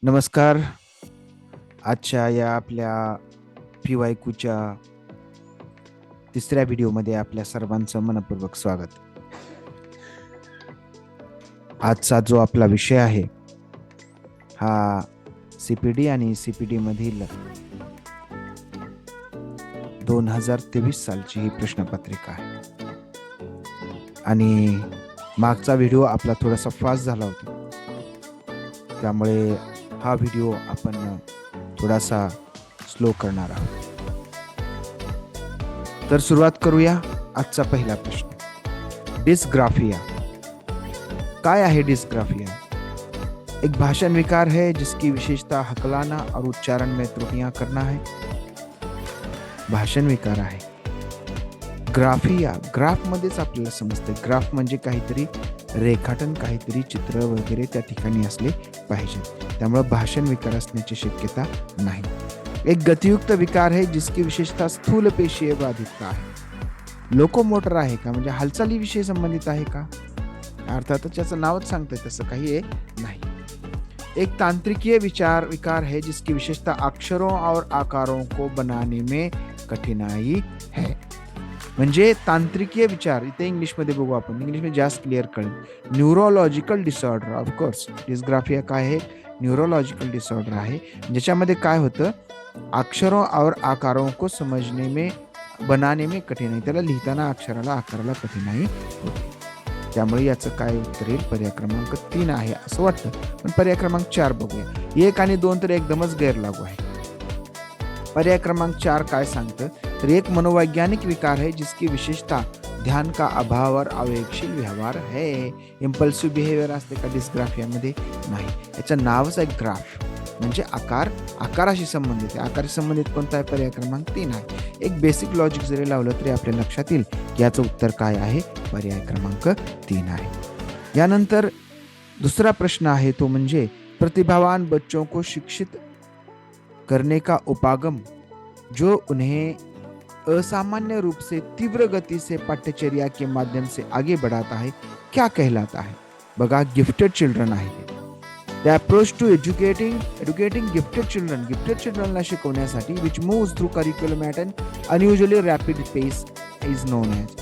नमस्कार. आजच्या या आपल्या PYQच्या तिसऱ्या व्हिडिओमध्ये आपल्या सर्वांचं मनपूर्वक स्वागत. आजचा जो आपला विषय आहे हा CPD आणि CPD मधील 2023 सालची ही प्रश्नपत्रिका आहे. आणि मागचा व्हिडिओ आपला थोडासा फास्ट झाला होता, त्यामुळे हा व्हिडिओ आपण थोडासा स्लो करणार आहोत. तर सुरुवात करूया. आजचा पहिला प्रश्न, डिस्ग्राफिया. काय आहे डिस्ग्राफिया? एक भाषण विकार है जिसकी विशेषता हकलाना और उच्चारण में त्रुटियां करना है. भाषण विकार आहे. ग्राफिया, ग्राफ मध्येच आपल्याला समजते. ग्राफ म्हणजे काहीतरी रेखाटन, काहीतरी चित्र वगैरे त्या ठिकाणी असले पाहिजे. त्यामुळे भाषण विकार असण्याची शक्यता नाही. एक गतियुक्त विकार है जिसकी विशेषता स्थूल पेशीय बाधितता आहे. लोकोमोटर आहे का, म्हणजे हालचालीविषयी संबंधित आहे का? अर्थातच त्याचं नावच सांगतंय तसं काही नाही. एक तांत्रिकीय विकार है जिसकी विशेषता अक्षरों और आकारों को बनाने में कठिनाई है. म्हणजे तांत्रिकीय विचार, इथे इंग्लिशमध्ये बघू आपण, इंग्लिशमध्ये जास्त क्लिअर कळेल. Neurological disorder. ऑफकोर्स डिस्ग्राफिया काय आहे? न्यूरोलॉजिकल डिसऑर्डर आहे, ज्याच्यामध्ये काय होतं, अक्षरों और आकारों को समझने में बनाने में कठिनाई, त्याला लिहिताना अक्षराला आकाराला कठिनाई होते. त्यामुळे याचं काय उत्तर येईल? पर्याय क्रमांक 3 आहे असं वाटतं. पण पर्याय क्रमांक 4 बघूया. 1 आणि 2 तर एकदमच गैरलागू आहे. पर्याय क्रमांक 4 काय सांगतं, तर एक मनोवैज्ञानिक विकार है जिसकी विशेषता ध्यान का अभाव और आवेगशील व्यवहार है. इम्पल्सिव्ह बिहेवियर असते का डिस्ग्राफियामध्ये? नाही. याचं नावच आहे ग्राफ, म्हणजे आकाराशी संबंधित आहे. आकाराशी संबंधित कोणता आहे? पर्याय क्रमांक 3 आहे. एक बेसिक लॉजिक जरी लावलं तरी आपल्या लक्षात येईल की याचं उत्तर काय आहे? पर्याय क्रमांक 3 आहे. यानंतर दुसरा प्रश्न आहे तो म्हणजे प्रतिभावान बच्चों को शिक्षित करने का उपागम जो उन्हें असामान्य रूप से तीव्र गति से पाठ्यचर्या के माध्यम से आगे बढ़ाता है, क्या कहलाता है? बघा, गिफ्टेड चिल्ड्रन आहे. The approach to educating gifted चिल्ड्रनला शिकवण्यासाठी which moves through curriculum at un unusually rapid pace is known as.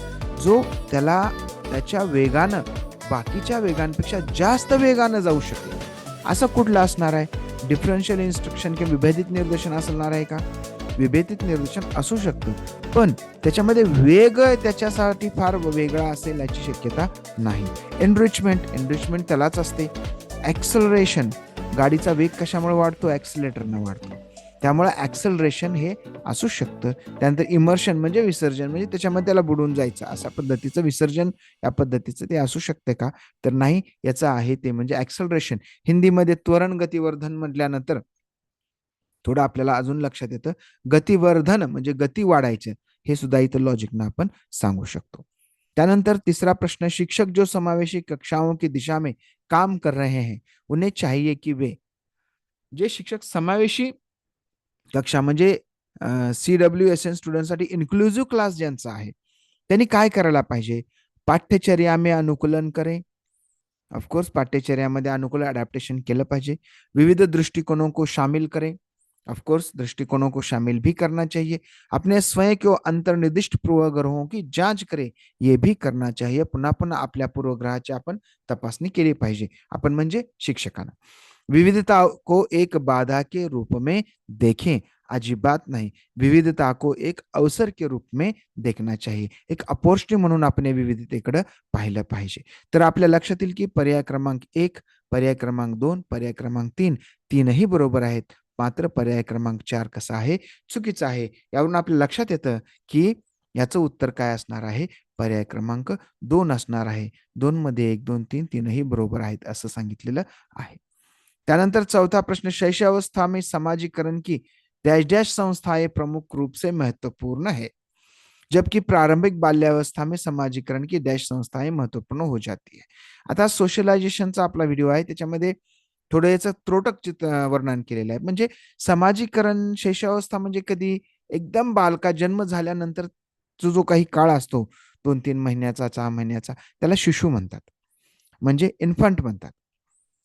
जो त्याला त्याच्या वेगानं, बाकीच्या वेगांपेक्षा जास्त वेगानं जाऊ शकेल, असं कुठलं असणार आहे? डिफरन्शियल इन्स्ट्रक्शन किंवा विभेदित निर्देशन असणार आहे का? विभेदित निर्देशन असू शकतं, पण त्याच्यामध्ये वेग त्याच्यासाठी फार वेगळा असेल याची शक्यता नाही. एनरिचमेंट त्यालाच असते. ॲक्सलरेशन, गाडीचा वेग कशामुळे वाढतो? ॲक्सिलेटरनं वाढतो. त्यामुळे ॲक्सलरेशन हे असू शकतं. त्यानंतर इमर्शन म्हणजे विसर्जन, म्हणजे त्याच्यामध्ये त्याला बुडून जायचं, अशा पद्धतीचं विसर्जन, या पद्धतीचं ते असू शकते का? तर नाही. याचं आहे ते म्हणजे ॲक्सलरेशन. हिंदीमध्ये त्वरण गतिवर्धन म्हटल्यानंतर थोडं आपल्याला अजून लक्षात येतं, गतिवर्धन म्हणजे गती वाढायचं, हे सुद्धा इथं लॉजिकनं आपण सांगू शकतो. त्यानंतर तिसरा प्रश्न, शिक्षक जो समावेशी कक्षाओं की दिशा में काम कर रहे हैं उन्हें चाहिए कि वे. जे शिक्षक समावेशी कक्षा म्हणजे CWSN स्टुडंटसाठी इन्क्लुझिव्ह क्लास ज्यांचा आहे, त्यांनी काय करायला पाहिजे? पाठ्यचर्या में अनुकूलन करें. ऑफकोर्स पाठ्यचर्यामध्ये अनुकूल अडॅप्टेशन केलं पाहिजे. विविध दृष्टिकोणों को शामिल करें. ऑफकोर्स दृष्टिकोणों को शामिल भी करना चाहिए. अपने स्वयं के अंतर्निर्दिष्ट पूर्वग्रहों की जांच करें, ये भी करना चाहिए. पुन्हा पुन्हा आपल्या पूर्वग्रहाची आपण तपासणी केली पाहिजे. आपण म्हणजे शिक्षकांना. विविधता को एक बाधा के रूप में देखें. अजिबात नाही. विविधता को एक अवसर के रूप में देखना चाहिए. एक अपॉर्च्युनिटी म्हणून आपण विविधतेकडे पाहिलं पाहिजे. तर आपल्या लक्षात येईल की पर्याय क्रमांक 1, पर्याय क्रमांक 2, पर्याय क्रमांक 3 तीनही बरोबर आहेत. मात्र पर्याय क्रमांक 4 कसा आहे? चुकीचा आहे. यावरून आपल्या लक्षात येतं की याचं उत्तर काय असणार आहे? पर्याय क्रमांक 2 असणार आहे. 2 मध्ये 1, 2, 3 तीनही बरोबर आहेत असं सांगितलेलं आहे. त्यानंतर चौथा प्रश्न, शैशवावस्था में समाजीकरण की डैश डैश संस्थाएं प्रमुख रूप से महत्वपूर्ण है, जबकि प्रारंभिक बाल्यावस्था में समाजीकरण की डैश संस्थाएं महत्वपूर्ण हो जाती है. आता सोशलायझेशनचा आपला व्हिडिओ आहे, त्याच्यामध्ये थोडं याचं त्रोटक वर्णन केलेलं आहे. म्हणजे समाजीकरण शैशवावस्था म्हणजे कधी? एकदम बालका जन्म झाल्यानंतर जो काही काळ असतो 2-3 महिन्याचा, 4 महिन्याचा, त्याला शिशु म्हणतात, म्हणजे इन्फंट म्हणतात.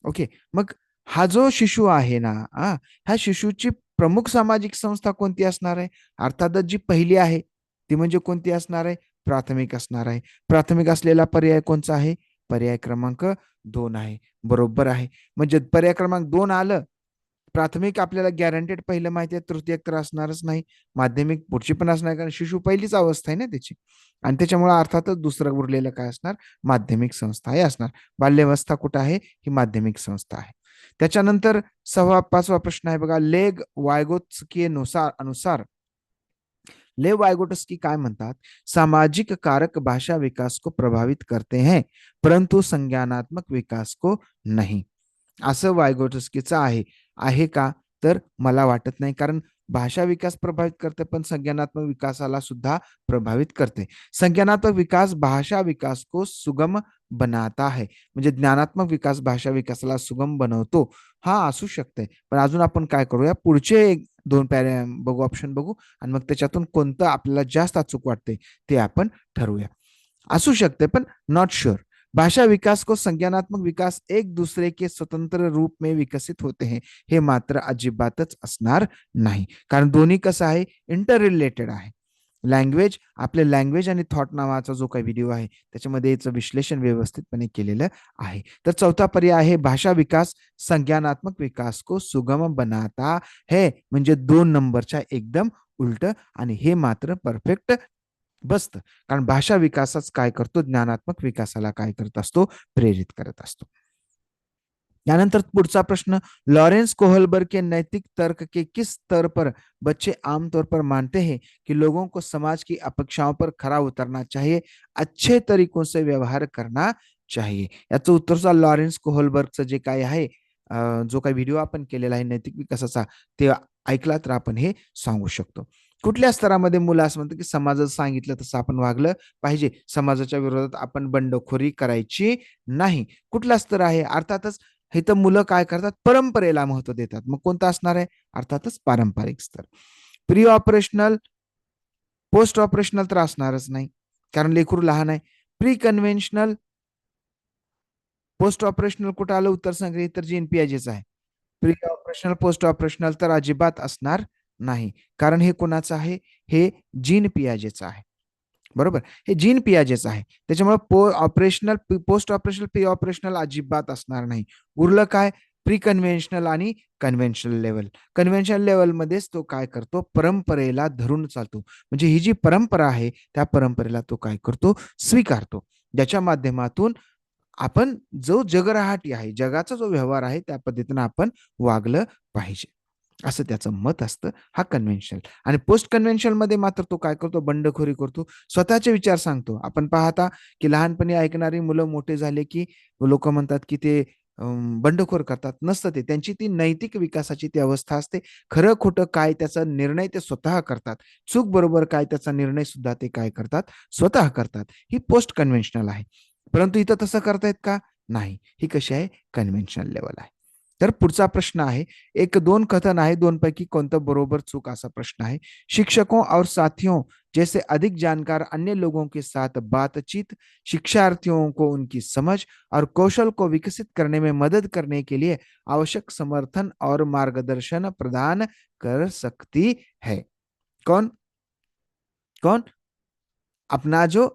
ओके. मग हा जो शिशु आहे ना, ह्या शिशूची प्रमुख सामाजिक संस्था कोणती असणार आहे? अर्थातच जी पहिली आहे ती म्हणजे कोणती असणार आहे? प्राथमिक असणार आहे. प्राथमिक असलेला पर्याय कोणचा आहे? पर्याय क्रमांक 2 आहे. बरोबर आहे. म्हणजे पर्याय क्रमांक 2 आलं. प्राथमिक आपल्याला गॅरंटेड पहिलं माहिती आहे, तृतीयक तर असणारच नाही. माध्यमिक पुढची पण असणार, कारण शिशु पहिलीच अवस्था आहे ना त्याची. आणि त्याच्यामुळे अर्थातच दुसरं उरलेलं काय असणार? माध्यमिक संस्था हे असणार. बाल्यावस्था कुठं आहे? ही माध्यमिक संस्था आहे. त्याच्यानंतर 5वा प्रश्न आहे बघा. लेग वायगोत्स्की अनुसार लेव वायगोटस्की काय म्हणतात? सामाजिक कारक भाषा विकास को प्रभावित करते हैं, परंतु संज्ञानात्मक विकास को नहीं. असं वायगोटस्कीचं आहे. आहे का? तर मला वाटत नाही, कारण भाषा विकास प्रभावित करते, पण संज्ञानात्मक विकासाला सुद्धा प्रभावित करते. संज्ञानात्मक विकास भाषा विकास को सुगम बनाता है. म्हणजे ज्ञानात्मक विकास भाषा विकासाला सुगम बनवतो. हा असू शकते, पण अजून आपण काय करूया, पुढचे एक दोन बघू, ऑप्शन बघू, आणि मग त्याच्यातून कोणतं आपल्याला जास्त अचूक वाटते ते आपण ठरवूया. असू शकते, पण नॉट श्योर. भाषा विकास को संज्ञानात्मक विकास एक दूसरे के स्वतंत्र रूप में विकसित होते हैं, हे मात्र अजिबातच असणार नाही, कारण दोन्ही कसं आहे, इंटर रिलेटेड आहे. लँग्वेज, आपले लँग्वेज आणि थॉट नावाचा जो काही व्हिडिओ आहे त्याच्यामध्ये याचं विश्लेषण व्यवस्थितपणे केलेलं आहे. तर चौथा पर्याय आहे भाषा विकास संज्ञानात्मक विकास को सुगम बनाता है, म्हणजे 2 नंबरच्या एकदम उलट, आणि हे मात्र परफेक्ट बसतं, कारण भाषा विकासच काय करतो, ज्ञानात्मक विकासाला काय करत असतो, प्रेरित करत असतो. यानंतर पुढचा प्रश्न, लॉरेंस कोहलबर्ग के नैतिक तर्क के किस स्तर पर बच्चे आमतौर पर मानते हैं कि लोगों को समाज की अपेक्षाओं पर खरा उतरना चाहिए, अच्छे तरीकों से व्यवहार करना चाहिए. याचं उत्तर सुद्धा लॉरेन्स कोहलबर्गचं जे काय आहे, जो काही व्हिडिओ आपण केलेला आहे नैतिक विकासाचा, ते ऐकला तर आपण हे सांगू शकतो. कुठल्या स्तरामध्ये मुलं असं म्हणतात की समाजात सांगितलं तसं आपण वागलं पाहिजे, समाजाच्या विरोधात आपण बंडखोरी करायची नाही. कुठला स्तर आहे? अर्थातच हे तर मुलं काय करतात, परंपरेला महत्व देतात. मग कोणतं असणार आहे? अर्थातच पारंपरिक स्तर. प्री ऑपरेशनल, पोस्ट ऑपरेशनल तर असणारच नाही, कारण लेकरू लहान आहे. प्री कन्व्हेन्शनल, पोस्ट ऑपरेशनल कुठं आलं उत्तर संग्रहित, तर जीन पियाजेचं आहे. प्री ऑपरेशनल, पोस्ट ऑपरेशनल तर अजिबात असणार नाही, कारण हे कोणाचं आहे? हे जीन पियाजेचं आहे. बरोबर, हे जीन पियाजेचं आहे. त्याच्यामुळे operational, post operational, pre operational अजिबात असणार नाही. उरलं काय? प्री कन्व्हेन्शनल आणि कन्व्हेन्शनल लेवल. कन्व्हेन्शनल लेवलमध्येच तो काय करतो, परंपरेला धरून चालतो. म्हणजे ही जी परंपरा आहे त्या परंपरेला तो काय करतो, स्वीकारतो, ज्याच्या माध्यमातून आपण जो जगराहाटी आहे, जगाचा जो व्यवहार आहे, त्या पद्धतीनं आपण वागलं पाहिजे, असं त्याचं मत असतं. हा कन्व्हेन्शनल. आणि पोस्ट कन्व्हेन्शनल मध्ये मात्र तो काय करतो, बंडखोरी करतो, स्वतःचे विचार सांगतो. आपण पाहता की लहानपणी ऐकणारी मुलं मोठे झाले की लोक म्हणतात की ते बंडखोर करतात. नसतं ते, त्यांची ती नैतिक विकासाची ती अवस्था असते. खरं खोटं काय त्याचा निर्णय ते स्वतः करतात. चूक बरोबर काय त्याचा निर्णय सुद्धा ते काय करतात, स्वतः करतात. ही पोस्ट कन्व्हेन्शनल आहे. परंतु इथं तसं करतायत का? नाही. ही कशी आहे? कन्व्हेन्शनल लेवल आहे. तर पुढचा प्रश्न आहे, एक 2 कथन आहे, 2 पैकी कोणतं बरोबर चूक असा प्रश्न आहे. शिक्षकों और साथियों जैसे अधिक जानकार अन्य लोगों के साथ बातचीत शिक्षार्थियों को उनकी समझ और कौशल को विकसित करने में मदद करने के लिए आवश्यक समर्थन और मार्गदर्शन प्रदान कर सकती है. कौन? कौन? अपना जो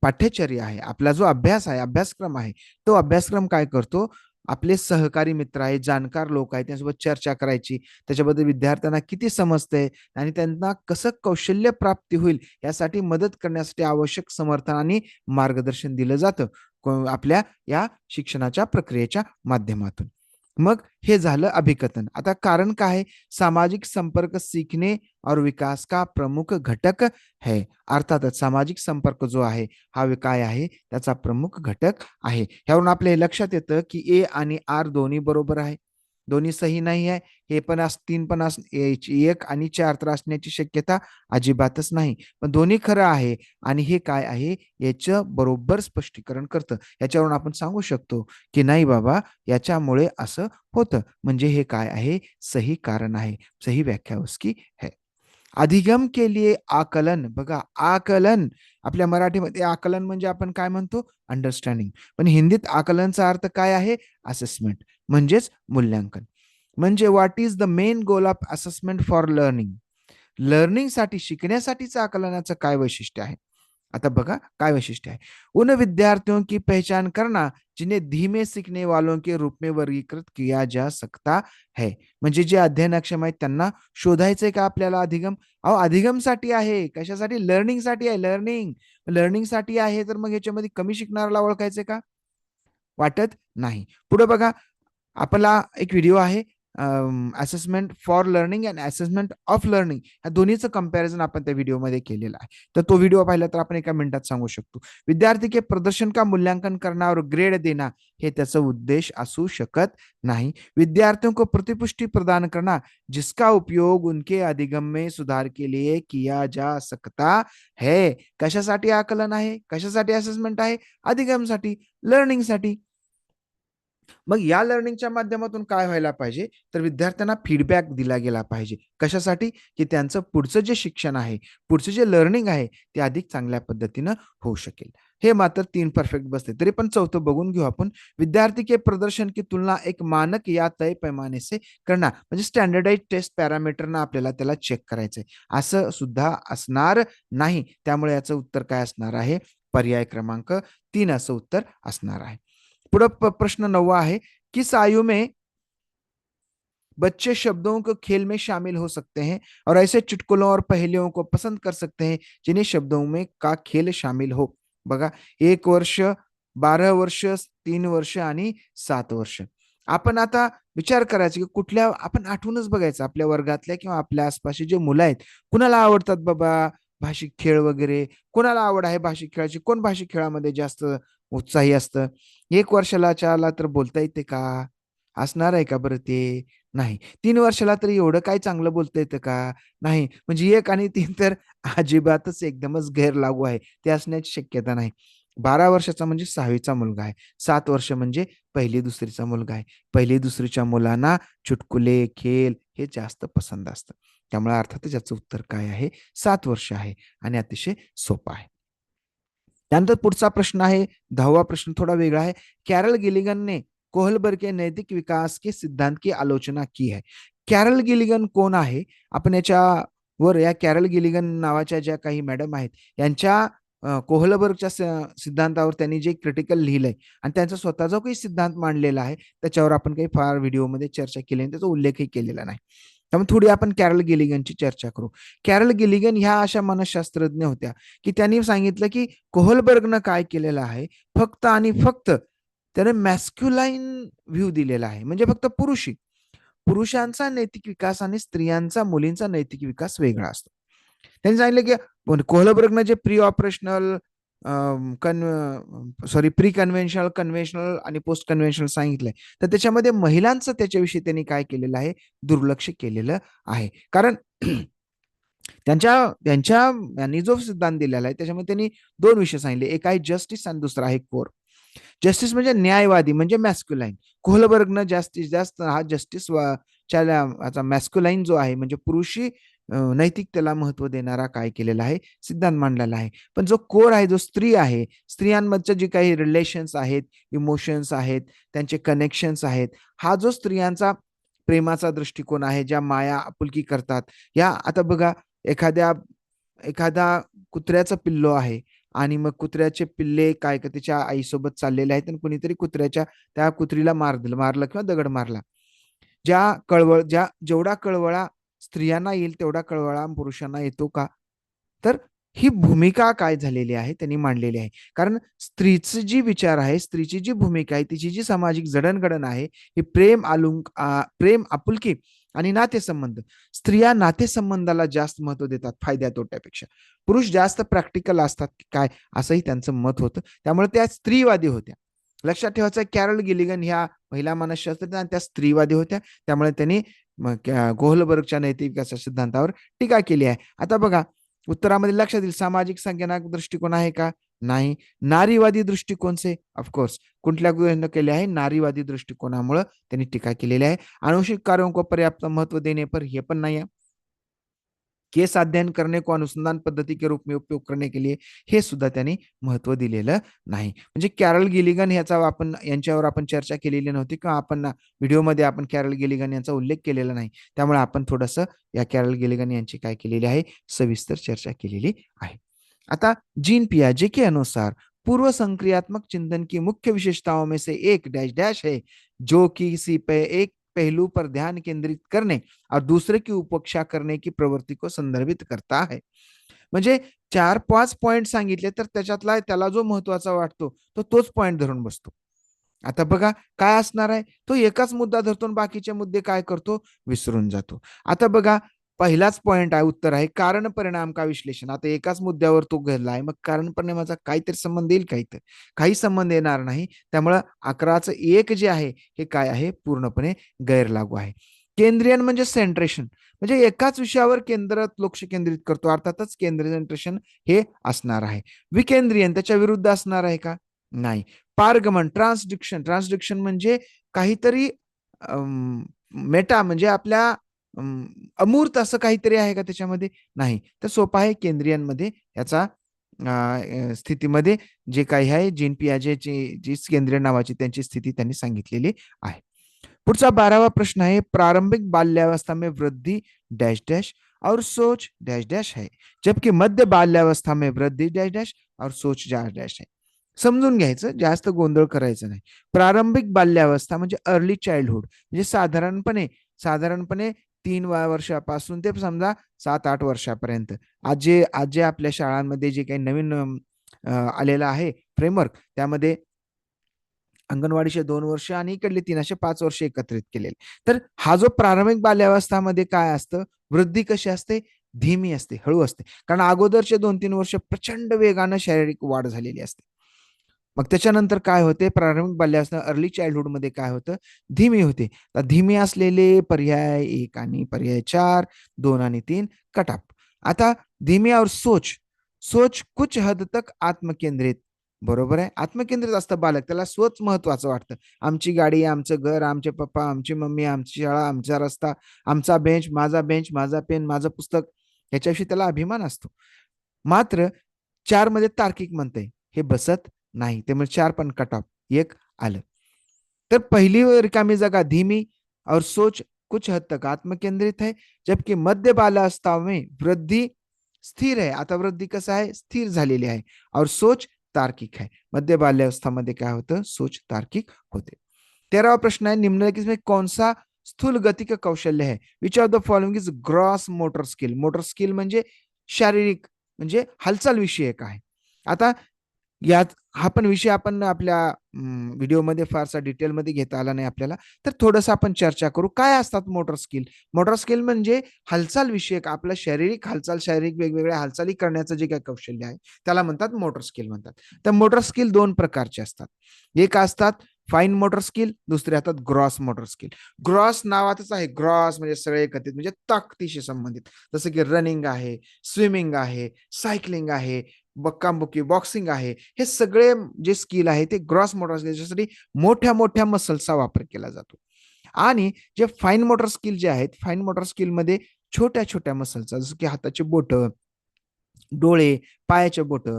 पाठ्यचर्या आहे, आपला जो अभ्यास आहे, अभ्यासक्रम आहे, तो अभ्यासक्रम काय करतो, आपले सहकारी मित्र आहेत, जाणकार लोक आहेत, त्यांच्यासोबत चर्चा करायची, त्याच्याबद्दल विद्यार्थ्यांना किती समजतंय आणि त्यांना कसं कौशल्य प्राप्ती होईल यासाठी मदत करण्यासाठी आवश्यक समर्थन आणि मार्गदर्शन दिलं जातं आपल्या या शिक्षणाच्या प्रक्रियेच्या माध्यमातून. मग हे झालं अभिकथन. आता कारण काय आहे? सामाजिक संपर्क सीखने और विकास का प्रमुख घटक है. अर्थातच सामाजिक संपर्क जो आहे हा काय आहे, त्याचा प्रमुख घटक आहे. ह्यावरून आपल्या हे लक्षात येतं की ए आणि आर दोन्ही बरोबर आहे, दोन्ही सही नाही आहे. हे पण 3 पण 1 आणि 4 तर असण्याची शक्यता अजिबातच नाही, पण दोन्ही खरं आहे. आणि हे काय आहे, याचं बरोबर स्पष्टीकरण करतं. याच्यावरून आपण सांगू शकतो की नाही बाबा, याच्यामुळे असं होतं, म्हणजे हे काय आहे, सही कारण आहे, सही व्याख्या उसकी है. अधिगम के लिए आकलन, बघा आकलन, आपल्या मराठीमध्ये आकलन म्हणजे आपण काय म्हणतो, अंडरस्टँडिंग, पण हिंदीत आकलनचा अर्थ काय आहे, असेसमेंट. म्हणजेच मूल्यांकन. म्हणजे what is the main goal of assessment for learning. लर्निंगसाठी, शिकण्यासाठीचं आकलनाचं काय वैशिष्ट्य आहे. आता बघा काय वैशिष्ट्य है। उन विद्यार्थियों की पहचान करना जिन्हें धीमे सीखने वालों के रूप में वर्गीकृत किया जा सकता है. म्हणजे जे अध्ययनक्षम आहेत त्यांना शोधायचंय का आपल्याला अधिगम. अहो अधिगमसाठी आहे, कशासाठी, लर्निंगसाठी आहे. लर्निंगसाठी आहे, तर मग ह्याच्यामध्ये कमी शिकणाऱ्याला ओळखायचंय का, वाटत नाही. पुढे बघा, आपला एक व्हिडिओ आहे assessment for learning and assessment of learning, या दोन्हीचं कंपॅरिझन आपण त्या व्हिडिओमध्ये केलेलं आहे. तर तो व्हिडिओ पाहिला तर आपण एका मिनिटात सांगू शकतो. विद्यार्थी के प्रदर्शन का मूल्यांकन करना और ग्रेड देना हे त्याचा उद्देश असू शकत नाही. विद्यार्थियों को प्रतिपुष्टि प्रदान करना जिसका उपयोग उनके अधिगम में सुधार के लिए किया जा सकता है. कशासाठी आकलन आहे, कशासाठी असेसमेंट आहे, अधिगमसाठी, लर्निंगसाठी. मग या लर्निंगच्या माध्यमातून काय व्हायला पाहिजे, तर विद्यार्थ्यांना फीडबॅक दिला गेला पाहिजे. कशासाठी, की त्यांचं पुढचं जे शिक्षण आहे, पुढचं जे लर्निंग आहे, ते अधिक चांगल्या पद्धतीनं होऊ शकेल. हे मात्र 3 परफेक्ट बसते. तरी पण चौथं बघून घेऊ आपण. विद्यार्थी के प्रदर्शन की तुलना एक मानक या तय पैमाने से करना, म्हणजे स्टँडर्डाइज टेस्ट पॅरामीटरनं आपल्याला त्याला चेक करायचंय. असं सुद्धा असणार नाही. त्यामुळे याचं उत्तर काय असणार आहे, पर्याय क्रमांक 3 असं उत्तर असणार आहे. पुढे प्रश्न 9 है, किस आयु में बच्चे शब्दों को खेल में शामिल हो सकते हैं और ऐसे चुटकुलों और पहेलियों को पसंद कर सकते हैं जिन्हें शब्दों में का खेल शामिल हो. बघा, 1 वर्ष, 12 वर्ष, 3 वर्ष आणि 7 वर्ष. आपण आता विचार करायचा की कुठल्या, आपण आठवूनच बघायचं आपल्या वर्गातल्या किंवा आपल्या आसपासचे जे मुलं आहेत, कुणाला आवडतात बाबा भाषिक खेळ वगैरे, कोणाला आवड आहे भाषिक खेळाची, कोण भाषिक खेळामध्ये जास्त उत्साही असतं. 1 वर्षाला तर बोलता येते का? असणार आहे का बरं ते? नाही. 3 वर्षाला तरी एवढं काय चांगलं बोलता येतं का? नाही. म्हणजे 1 आणि 3 तर अजिबातच एकदमच गैरलागू आहे. ते असण्याची शक्यता नाही. 12 वर्षाचा म्हणजे 6वीचा मुलगा आहे. 7 वर्ष म्हणजे 1ली-दुसरीचा मुलगा आहे. 1ली-दुसरीच्या मुलांना चुटकुले, खेळ हे जास्त पसंत असतं. त्यामुळे अर्थातच याचं उत्तर काय आहे? 7 वर्ष आहे आणि अतिशय सोपं आहे. त्यानंतर पुढचा प्रश्न आहे, 10वा प्रश्न थोडा वेगळा आहे. कॅरल गिलिगन ने कोहलबर्ग के नैतिक विकास के सिद्धांत की आलोचना की है. कॅरल गिलिगन कोण आहे? आपण याच्यावर या कॅरल गिलिगन नावाच्या ज्या काही मॅडम आहेत, यांच्या कोहलबर्गच्या सिद्धांतावर त्यांनी जे क्रिटिकल लिहिलंय आणि त्यांचा स्वतःचा जो काही सिद्धांत मांडलेला आहे, त्याच्यावर आपण काही फार व्हिडिओमध्ये चर्चा केली आणि त्याचा उल्लेखही केलेला नाही. त्यामुळे थोडी आपण कॅरल गिलिगनची चर्चा करू. कॅरल गिलिगन ह्या अशा मानसशास्त्रज्ञ होत्या, की त्यांनी सांगितलं, की कोहलबर्गनं काय केलेलं आहे, फक्त आणि फक्त त्याने मॅस्क्युलाईन व्ह्यू दिलेला आहे. म्हणजे फक्त पुरुषी. पुरुषांचा नैतिक विकास आणि स्त्रियांचा, मुलींचा नैतिक विकास वेगळा असतो. त्यांनी सांगितलं, की कोहलबर्गनं जे pre operational pre conventional, conventional आणि पोस्ट कन्व्हेन्शनल सांगितलंय. तर त्याच्यामध्ये महिलांचं त्याच्याविषयी त्यांनी काय केलेलं आहे, दुर्लक्ष केलेलं आहे. कारण त्यांच्या त्यांच्या यांनी जो सिद्धांत दिलेला आहे त्याच्यामध्ये त्यांनी 2 विषय सांगितले. एक आहे जस्टिस आणि दुसरा आहे कोर. जस्टिस म्हणजे न्यायवादी म्हणजे मॅस्क्युलाईन. कोहलबर्गनं जास्तीत जास्त हा जस्टिस मॅस्क्युलाईन जो आहे म्हणजे पुरुषी नैतिकतेला महत्व देणारा काय केलेला आहे, सिद्धांत मांडलेला आहे. पण जो कोर आहे, जो स्त्री आहे, स्त्रियांमधचे जे काही रिलेशन्स आहेत, इमोशन्स आहेत, त्यांचे कनेक्शन्स आहेत, हा जो स्त्रियांचा प्रेमाचा दृष्टिकोन आहे, ज्या माया आपुलकी करतात. या आता बघा, एखाद्या एखादा कुत्र्याचं पिल्लो आहे आणि मग कुत्र्याचे पिल्ले काय का त्याच्या आईसोबत चाललेले आहेत आणि कुणीतरी त्या कुत्रीला मारलं किंवा दगड मारला. जेवढा कळवळा स्त्रियांना येईल तेवढा कळवळा पुरुषांना येतो का? तर ही भूमिका काय झालेली आहे त्यांनी मांडलेली आहे. कारण स्त्रीचे जी विचार आहे, स्त्रीची जी भूमिका आहे, तिची जी सामाजिक जडणघडण आहे, ही प्रेम, आपुलकी आणि नातेसंबंध. स्त्रिया नातेसंबंधाला जास्त महत्व देतात फायद्या तोट्यापेक्षा. पुरुष जास्त प्रॅक्टिकल असतात काय, असंही त्यांचं मत होतं. त्यामुळे त्या स्त्रीवादी होत्या. लक्षात ठेवायचं, कॅरल गिलिगन ह्या महिला मानसशास्त्रज्ञ आणि त्या स्त्रीवादी होत्या. त्यामुळे त्यांनी कोहलबर्गच्या नैतिक विकासाच्या सिद्धांतावर टीका केली आहे. आता बघा, उत्तरामध्ये लक्षात येईल, सामाजिक संज्ञानात्मक दृष्टिकोन आहे का? नाही. नारीवादी दृष्टिकोन से ऑफकोर्स कुठल्या गोष्टी केले आहे, नारीवादी दृष्टिकोनामुळे त्यांनी टीका केलेली आहे. आनुषिक कार्यों को पर्याप्त महत्व देणे पर, हे पण नाही आहे. केस अध्ययन करने को अनुसंधान पद्धती के रूप में उपयोग करने के लिए हे सुद्धा त्यांनी महत्व दिलेलं नाही. म्हणजे कॅरल गिलिगन यांच्यावर आपण चर्चा केलेली नव्हती किंवा आपण व्हिडिओमध्ये आपण कॅरल गिलिगन यांचा उल्लेख केलेला नाही. त्यामुळे आपण थोडंसं या कॅरल गिलिगन यांची काय केलेली आहे, सविस्तर चर्चा केलेली आहे. आता जीन पियाजे के अनुसार पूर्व संक्रियात्मक चिंतन की मुख्य विशेषताओं में से एक डैश डैश है जो किसी पे एक पहलू पर ध्यान केंद्रित करने और दूसरे की उपेक्षा करने की प्रवृत्ति को संदर्भित करता है. म्हणजे 4-5 पॉइंट सांगितले तर त्याच्यातला त्याला जो महत्वाचा वाटतो तो तोच पॉइंट धरून बसतो. आता बघा काय असणार आहे, तो एकाच मुद्दा धरतो आणि बाकीचे मुद्दे काय करतो, विसरून जातो. आता बघा पहिलाच पॉइंट आहे, उत्तर आहे कारण परिणाम का विश्लेषण. आता एकाच मुद्द्यावर तो गेला आहे, मग कारण परिणामाचा काहीतरी संबंध येईल, काही संबंध येणार नाही. त्यामुळं 11चं 1 जे आहे हे काय आहे, पूर्णपणे गैरलागू आहे. केंद्रीयन म्हणजे सेंट्रेशन, म्हणजे एकाच विषयावर लक्ष केंद्रित करतो, अर्थातच केंद्रीयन हे असणार आहे. विकेंद्रीयन त्याच्या विरुद्ध असणार आहे का, नाही. पारगमन, ट्रान्सडिक्शन म्हणजे काहीतरी मेटा म्हणजे आपल्या अमूर्त असं काहीतरी आहे का त्याच्यामध्ये, नाही. तर सोपं आहे, केंद्रीयांमध्ये याचा स्थितीमध्ये जे काही आहे जीन पियाजेची जी केंद्रीय नावाची त्यांची स्थिती त्यांनी सांगितलेली आहे. पुढचा 12वा प्रश्न आहे, प्रारंभिक बाल्यावस्था में वृद्धि डैश डैश और सोच डैश डैश है जबकि मध्य बाल्यावस्था में वृद्धि डैश डैश और सोच डैश डैश है. समजून घ्यायचं, जास्त गोंधळ करायचं नाही. प्रारंभिक बाल्यावस्था म्हणजे अर्ली चाइल्डहुड, म्हणजे साधारणपणे 3 वर्षापासून ते समजा 7-8 वर्षापर्यंत. आज जे आपल्या शाळांमध्ये जे काही नवीन आलेलं आहे फ्रेमवर्क, त्यामध्ये अंगणवाडीचे 2 वर्ष आणि इकडले 3 असे 5 वर्ष एकत्रित केलेले. तर हा जो प्रारंभिक बाल्यावस्थामध्ये काय असतं, वृद्धी कशी असते, धीमी असते, हळू असते. कारण अगोदरचे 2-3 वर्ष प्रचंड वेगानं शारीरिक वाढ झालेली असते. मग त्याच्यानंतर काय होते, प्रारंभिक बाल्यावस्था अर्ली चाइल्डहुड मध्ये काय होतं, धीमी होते. तर धीमी असलेले पर्याय 1 आणि पर्याय 4, 2 आणि 3 कट ऑफ. आता धीमी और सोच कुछ हद तक आत्मकेंद्रित, बरोबर आहे. आत्मकेंद्रित असतं बालक, त्याला स्वच महत्वाचं वाटतं. आमची गाडी, आमचं घर, आमचे पप्पा, आमची मम्मी, आमची शाळा, आमचा रस्ता, आमचा बेंच, माझा पेन, माझं पुस्तक, याच्याविषयी त्याला अभिमान असतो. मात्र 4 मध्ये तार्किक म्हणते, हे बसत नाही. त्यामुळे 4 पण कट ऑफ, 1 आलं. तर पहिली रिकामी जागा धीमी और सोच कुछ हद तक आत्मकेंद्रित है जबकि मध्य बाल्यावस्था में वृद्धि स्थिर है. आता वृद्धी कसं आहे, स्थिर झालेली आहे. और सोच तार्किक है. मध्य बाल्यावस्थामध्ये काय होतं, सोच तार्किक होते. 13वा प्रश्न आहे, निम्नलिखित में कौन सा स्थूल गती का कौशल्य है, which of the following is gross motor skill. Motor skill म्हणजे शारीरिक, म्हणजे हालचाल विषयक आहे. आता यात हा पण विषय आपण आपल्या व्हिडिओमध्ये फारसा डिटेलमध्ये घेता आला नाही आपल्याला, तर थोडंसं आपण चर्चा करू. काय असतात मोटर स्किल. मोटर स्किल म्हणजे हालचाल विषयक, आपलं शारीरिक हालचाल, शारीरिक वेगवेगळ्या हालचाली करण्याचं जे काही कौशल्य आहे त्याला म्हणतात मोटर स्किल म्हणतात. तर मोटर स्किल 2 प्रकारचे असतात. एक असतात फाईन मोटर स्किल, दुसरे असतात ग्रॉस मोटर स्किल. ग्रॉस नावातच आहे, ग्रॉस म्हणजे सगळे एकत्रित, म्हणजे ताकदीशी संबंधित, जसं की रनिंग आहे, स्विमिंग आहे, सायकलिंग आहे, बक्कांबुक्की बॉक्सिंग आहे. हे सगळे जे स्किल आहे ते ग्रॉस मोटर स्किल, ज्याच्यासाठी मोठ्या मोठ्या मसल्सचा वापर केला जातो. आणि जे फाईन मोटर स्किल जे आहेत, फाईन मोटर स्किल मध्ये छोट्या छोट्या मसलचा, जसं की हाताचे बोट, डोळे, पायाचे बोट,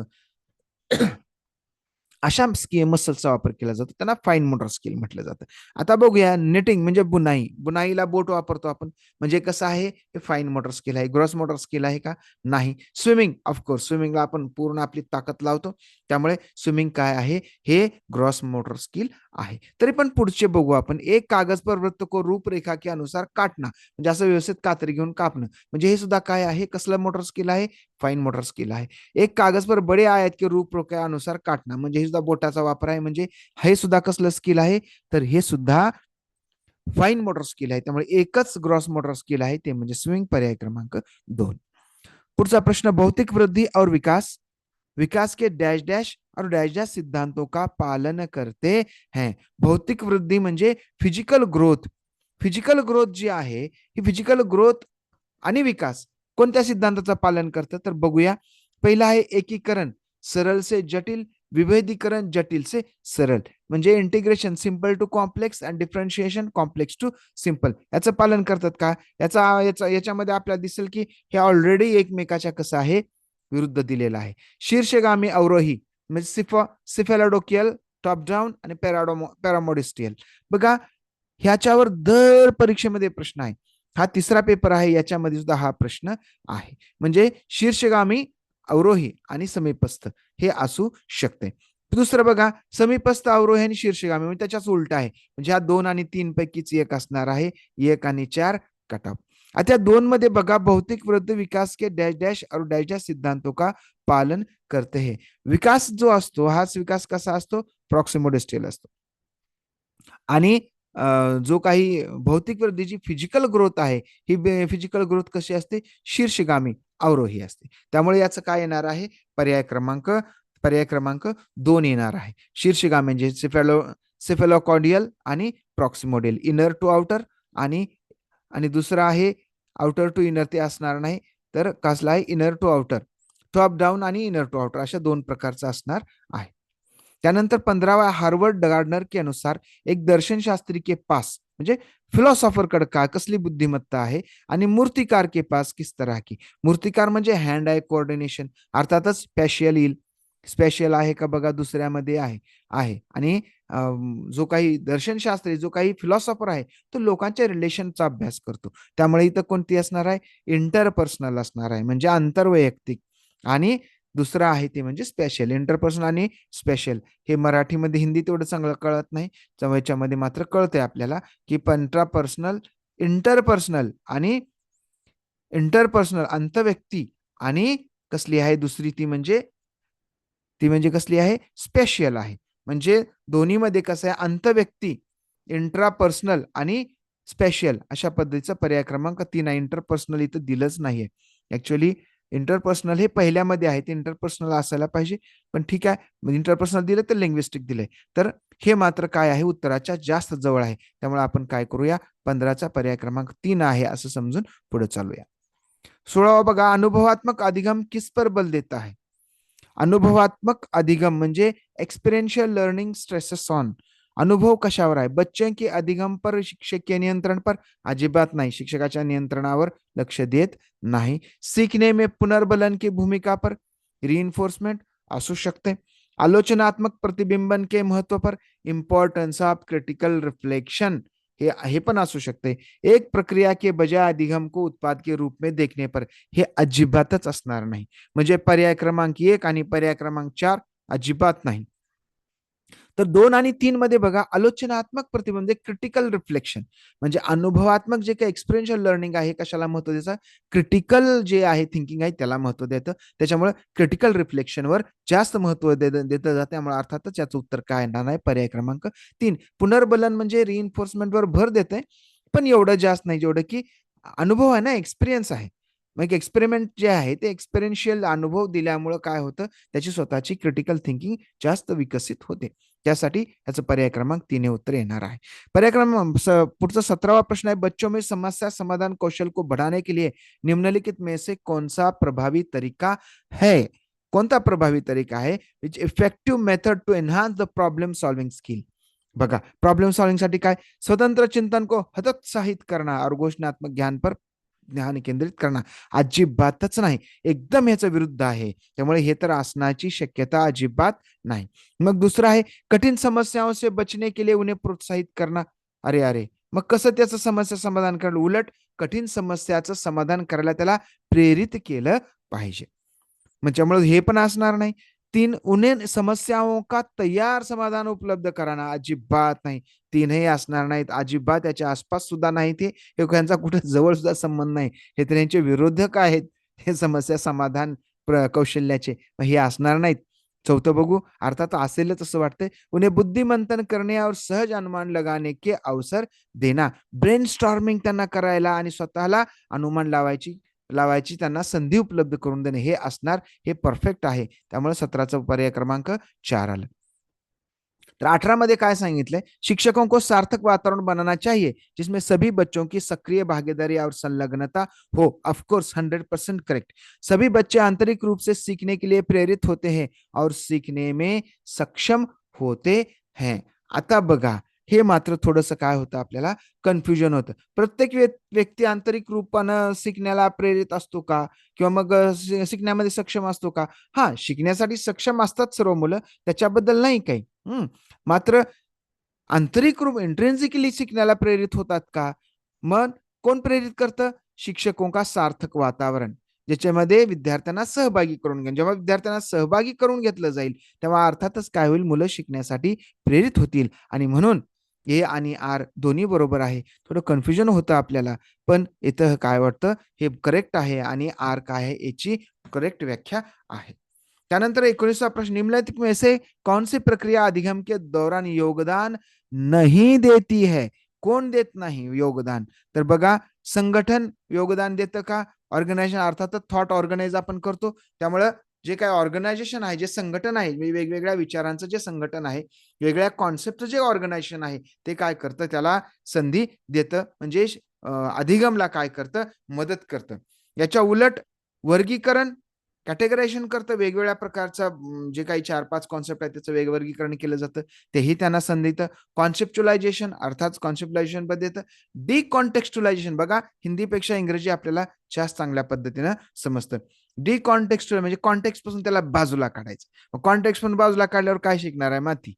अशा मसल्सचा वापर केला जातो, त्यांना फाईन मोटर स्किल म्हटलं जातं. आता बघूया नेटिंग म्हणजे बुनाई. बुनाईला बोट वापरतो आपण, म्हणजे कसं आहे, हे फाईन मोटर स्किल आहे. ग्रॉस मोटर स्किल आहे का, नाही. स्विमिंग, ऑफकोर्स स्विमिंगला आपण पूर्ण आपली ताकद लावतो, त्यामुळे स्विमिंग काय आहे, हे ग्रॉस मोटर स्किल आहे. तरी पण पुढचे बघू आपण. एक कागज पर वृत्त को रूपरेखा के अनुसार काटणं, म्हणजे असं व्यवस्थित कात्री घेऊन कापणं, म्हणजे हे सुद्धा काय आहे, कसलं मोटर स्किल आहे, फाईन मोटर स्किल आहे. एक कागज पर बडे आयत के रूपरेखा अनुसार काटणं, म्हणजे हे सुद्धा बोटाचा वापर आहे, म्हणजे हे सुद्धा कसलं स्किल आहे, तर हे सुद्धा फाईन मोटर स्किल आहे. त्यामुळे एकच ग्रॉस मोटर स्किल आहे, ते म्हणजे स्विमिंग, पर्याय क्रमांक 2. पुढचा प्रश्न, भौतिक वृद्धि और विकास के डैश डैश और डैश डैश सिद्धांतों का पालन करते हैं. भौतिक वृद्धि म्हणजे फिजिकल ग्रोथ जी आहे, ही फिजिकल ग्रोथ आणि विकास कोणत्या सिद्धांताचं पालन करतं, तर बघूया. पहिला आहे एकीकरण, सरळ से जटिल विभेदीकरण जटिल से सरळ, म्हणजे इंटिग्रेशन सिंपल टू कॉम्प्लेक्स आणि डिफरन्शिएशन कॉम्प्लेक्स टू सिंपल, याचं पालन करतात का? याच्यामध्ये आपल्याला दिसेल की हे ऑलरेडी एकमेकाच्या कसं आहे, विरुद्ध दिलेलं आहे. शीर्षगामी अवरोही म्हणजे सिफेलोडोकियल, टॉप डाऊन आणि पॅरामोडिस्टियल. बघा, ह्याच्यावर दर परीक्षेमध्ये प्रश्न आहे. हा तिसरा पेपर आहे, याच्यामध्ये सुद्धा हा प्रश्न आहे. म्हणजे शीर्षगामी, अवरोही आणि समीपस्थ हे असू शकते. दुसरं बघा, समीपस्थ, अवरोही आणि शीर्षगामी म्हणजे त्याच्याच उलट आहे. म्हणजे ह्या 2 आणि 3 पैकीच एक असणार आहे. 1 आणि 4 कट ऑफ. आता 2 मध्ये बघा, भौतिक विरुद्ध विकास के डॅश डॅश और डॅश डॅश सिद्धांतों का पालन करते है. विकास जो असतो, हाच विकास कसा असतो, प्रॉक्सिमोडिस्टियल असतो. आणि जो काही भौतिक विरुद्ध जी फिजिकल ग्रोथ आहे, ही फिजिकल ग्रोथ कशी असते, शीर्षगामी, अवरोही असते. त्यामुळे याचं काय येणार आहे, पर्याय क्रमांक 2 येणार आहे. शीर्षगामी म्हणजे सेफेलोकॉर्डियल आणि प्रॉक्सिमोडियल, इनर टू आउटर, आणि आणि दुसरं आहे आउटर टू इनर, ते असणार नाही, तर कसला आहे, inner to outer, top down आणि इनर टू आउटर अशा 2 प्रकारचा असणार आहे. त्यानंतर 15वा, हार्वर्ड गार्डनर के अनुसार एक दर्शनशास्त्री के पास म्हणजे फिलॉसॉफर कडे काय कसली बुद्धिमत्ता आहे, आणि मूर्तिकार के पास किस तरह की. मूर्तिकार म्हणजे हँड आय कोऑर्डिनेशन, अर्थातच स्पेशल आहे का बघा, दुसऱ्यामध्ये आहे आहे आणि जो काही दर्शनशास्त्री, जो काही फिलॉसॉफर आहे, तो लोकांच्या रिलेशनचा अभ्यास करतो. त्यामुळे इथं कोणती असणार आहे, इंटरपर्सनल असणार आहे, म्हणजे आंतरवैयक्तिक. आणि दुसरं आहे ते म्हणजे स्पेशल. इंटरपर्सनल आणि स्पेशल हे मराठीमध्ये, हिंदी तेवढं चांगलं कळत नाही, याच्यामध्ये मात्र कळतंय आपल्याला की इंटरपर्सनल आणि इंटरपर्सनल अंतव्यक्ती, आणि कसली आहे दुसरी, ती म्हणजे कसली आहे, स्पेशल आहे. म्हणजे दोन्हीमध्ये कसं आहे, अंतव्यक्ती, इंट्रापर्सनल आणि स्पेशल अशा पद्धतीचा पर्याय क्रमांक 3 आहे. इंटरपर्सनल इथं दिलंच नाहीये. ऍक्च्युअली इंटरपर्सनल हे पहिल्यामध्ये आहे, ते इंटरपर्सनल असायला पाहिजे, पण ठीक आहे, इंटरपर्सनल दिलं तर लिंग्विस्टिक दिलंय, तर हे मात्र काय आहे, उत्तराच्या जास्त जवळ आहे. त्यामुळे आपण काय करूया, 15चा पर्याय क्रमांक 3 आहे असं समजून पुढे चालूया. 16वा बघा, अनुभवात्मक अधिगम किस पर बल देता है. अनुभवात्मक अधिगम म्हणजे एक्सपिरियन्शियल लर्निंग स्ट्रेसेस ऑन, अनुभव कशावर आहे, बच्चे के अधिगम पर, शिक्षक के नियंत्रण पर, अजिबात नाही, शिक्षकाच्या नियंत्रणावर लक्ष देत नाही. सीखने में पुनर्बलन की भूमिका पर, रिइन्फोर्समेंट असू शकते. आलोचनात्मक प्रतिबिंबन के महत्व पर, इम्पॉर्टन्स ऑफ क्रिटिकल रिफ्लेक्शन हे पण असू शकते. एक प्रक्रिया के बजाय अधिगम को उत्पाद के रूप में देखने पर, हे अजिबातच असणार नाही. म्हणजे पर्याय क्रमांक 1 आणि पर्याय क्रमांक 4 अजिबात नाही. तर 2 आणि 3 मध्ये बघा, आलोचनात्मक प्रतिबिंब, क्रिटिकल रिफ्लेक्शन म्हणजे अनुभवात्मक जे काही एक्सपिरियन्शियल लर्निंग आहे, कशाला महत्व द्यायचं, क्रिटिकल जे आहे थिंकिंग आहे त्याला महत्व देतं. त्याच्यामुळे क्रिटिकल रिफ्लेक्शनवर जास्त महत्व देतं जातं. त्यामुळे अर्थातच याचं उत्तर काय येणार आहे, पर्याय क्रमांक 3. पुनर्बलन म्हणजे रिइन्फोर्समेंटवर भर देते, पण एवढं जास्त नाही, जेवढं की अनुभव आहे ना, एक्सपिरियन्स आहे. मग एक्सपेरिमेंट जे आहे ते एक्सपिरियन्शियल अनुभव दिल्यामुळे काय होतं, त्याची स्वतःची क्रिटिकल थिंकिंग जास्त विकसित होते. त्यासाठी याचं पर्याय क्रमांक 3 हे उत्तर येणार आहे. पर्याय क्रमांक पुढचा 17वा प्रश्न आहे, बच्चों में समस्या समाधान कौशल को बढ़ाने के लिए निम्नलिखित में से कौन सा प्रभावी तरीका है. कोणता प्रभावी तरीका आहे, which effective method to enhance the problem solving skill. बघा, प्रॉब्लेम सॉल्विंग साठी काय, स्वतंत्र चिंतन को हतोत्साहित करना और घोषणात्मक ज्ञान पर ध्यान केंद्रित करणार, अजिबातच नाही, एकदम ह्याच्या विरुद्ध आहे. त्यामुळे हे तर असण्याची शक्यता अजिबात नाही. मग दुसरं आहे, कठीण समस्याओं से बचने के लिए उन्हें प्रोत्साहित करना. अरे अरे, मग कसं त्याचं समस्या समाधान करणं, उलट कठीण समस्याचं समाधान करायला त्याला प्रेरित केलं पाहिजे. त्यामुळे हे पण असणार नाही. 3, उन्हें समस्याओं का तैयार समाधान उपलब्ध कराना, अजिबात नाही, 3 हे असणार नाहीत, अजिबात त्याच्या आसपास सुद्धा नाही, ते यांचा कुठे जवळ सुद्धा संबंध नाही, हे तर यांचे विरोधक आहेत, हे समस्या समाधान कौशल्याचे, हे असणार नाहीत. 4थं बघू, अर्थात असेलच असं वाटतंय, उन्हें बुद्धिमंथन करणे और सहज अनुमान लगाने के अवसर देना, ब्रेन स्टॉर्मिंग त्यांना करायला आणि स्वतःला अनुमान लावायची त्यांना संधी उपलब्ध करून देणे, हे असणार, हे परफेक्ट आहे. त्यामुळे 17चा पर्याय क्रमांक 4 आलं. तो 18 मध्ये काय सांगितलंय, शिक्षकों को सार्थक वातावरण बनाना चाहिए जिसमें सभी बच्चों की सक्रिय भागीदारी और संलग्नता हो। Of course 100% correct. सभी बच्चे आंतरिक रूप से सीखने के लिए प्रेरित होते हैं और सीखने में सक्षम होते हैं। आता बघा, हे मात्र थोडंसं काय होतं, आपल्याला कन्फ्युजन होतं. प्रत्येक व्यक्ती आंतरिक रूपानं शिकण्याला प्रेरित असतो का, किंवा मग शिकण्यामध्ये सक्षम असतो का? हा, शिकण्यासाठी सक्षम असतात सर्व मुलं, त्याच्याबद्दल नाही काही. मात्र आंतरिक रूप इंट्रिन्सिकली सीखण्याला प्रेरित होतात का? मग कोण प्रेरित करतं? शिक्षकों का सार्थक वातावरण, ज्याच्यामध्ये विद्यार्थ्यांना सहभागी करून घ्या. जेव्हा विद्यार्थ्यांना सहभागी करून घेतलं जाईल, तेव्हा अर्थातच काय होईल, मुलं शिकण्यासाठी प्रेरित होतील. आणि म्हणून ए आणि आर दोन्ही बरोबर आहे. थोडं कन्फ्युजन होतं आपल्याला, पण इथं काय वाटतं, हे करेक्ट आहे आणि आर काय आहे याची करेक्ट व्याख्या आहे. त्यानंतर 19वां प्रश्न, निम्नलिखित में से कौन सी प्रक्रिया अधिगम के दौरान योगदान नहीं देती है? कोण देत नाही योगदान? तर बघा, संघटन योगदान देतं का? ऑर्गनायझेशन, अर्थातच थॉट ऑर्गनाइज आपण करतो, त्यामुळं जे काही ऑर्गनायझेशन आहे, जे संघटन आहे, वेगवेगळ्या विचारांचं जे संघटन आहे, वेगळ्या कॉन्सेप्टचं जे ऑर्गनायझेशन आहे, ते काय करतं, त्याला संधी देतं, म्हणजे अधिगमला काय करतं, मदत करतं. याच्या उलट वर्गीकरण, कॅटेगरायझेशन करतं, वेगवेगळ्या प्रकारचं जे काही 4-5 कॉन्सेप्ट आहेत त्याचं वर्गीकरण केलं जातं, तेही त्यांना संधी देतं. कॉन्सेप्च्युलायझेशन, अर्थात कॉन्सेप्च्युलायझेशन पण देतं. डिकॉन्टेक्स्च्युलायझेशन, बघा, हिंदीपेक्षा इंग्रजी आपल्याला जास्त चांगल्या पद्धतीनं समजतं. डिकॉन्टेक्स्च्युअल म्हणजे कॉन्टेक्स्ट पासून त्याला बाजूला काढायचं. मग कॉन्टेक्स्ट पासून बाजूला काढल्यावर काय शिकणार आहे माती?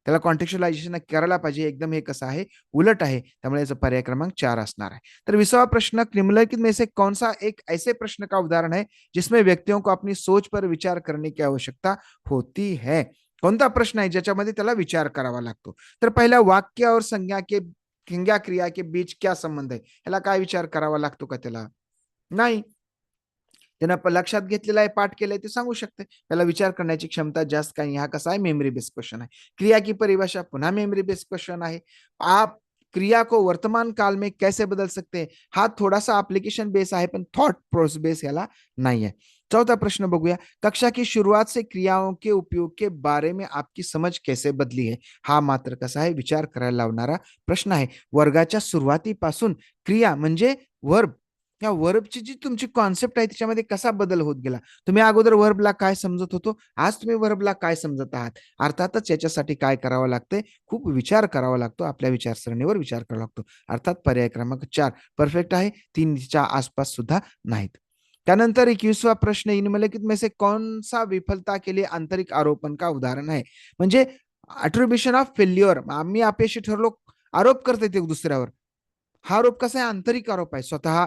त्याला कॉन्टेक्स्च्युलायझेशन करायला पाहिजे. एकदम हे कसं आहे, उलट आहे. त्यामुळे याचा पर्याय क्रमांक 4 असणार आहे. तर 20वां प्रश्न, निम्नलिखित में से कौन सा एक ऐसे प्रश्न का उदाहरण है जिसमें व्यक्तियों को अपनी सोच पर विचार करने की आवश्यकता होती है? कोणता प्रश्न आहे ज्याच्यामध्ये त्याला विचार करावा लागतो? तर पहिला, वाक्य और संज्ञा क्रिया के बीच क्या संबंध है? याला काय विचार करावा लागतो का त्याला? नाही. त्यानं लक्षात घेतलेलं आहे, पाठ केलंय, ते सांगू शकते. त्याला विचार करण्याची क्षमता जास्त काही. हा कसा आहे, मेमरी बेस्ड क्वेश्चन आहे. क्रिया की परिभाषा पुन्हा मेमरी बेस्ड क्वेश्चन आहे. आप क्रिया को वर्तमान काल में कैसे बदल सकते हैं? हा थोडासा एप्लीकेशन बेस आहे, पण थॉट प्रोसेस बेस याला नाही आहे. चौथा प्रश्न बघूया, कक्षा की शुरुआत से क्रियाओं के उपयोग के बारे में आपकी समझ कैसे बदली है? हा मात्र कसा आहे, विचार करायला लावणारा प्रश्न आहे. वर्गाच्या सुरुवातीपासून क्रिया म्हणजे वर्ब, या वर्बची जी तुमची कॉन्सेप्ट आहे त्याच्यामध्ये कसा बदल होत गेला? तुम्ही अगोदर वर्बला काय समजत होतो, आज तुम्ही वर्बला काय समजत आहात? अर्थातच याच्यासाठी काय करावं लागतंय, खूप विचार करावा लागतो, आपल्या विचारसरणीवर विचार करावा लागतो. अर्थात पर्याय क्रमांक 4 परफेक्ट आहे, 3च्या आसपास सुद्धा नाहीत. त्यानंतर 21वां प्रश्न, निम्नलिखित में से कौन सा विफलता के लिए आंतरिक आरोपण का उदाहरण आहे? म्हणजे अट्रिब्युशन ऑफ फेल्युअर, आम्ही अपयशी ठरलो, आरोप करतात एक दुसऱ्यावर. हा आरोप कसा आहे, आंतरिक आरोप आहे, स्वतः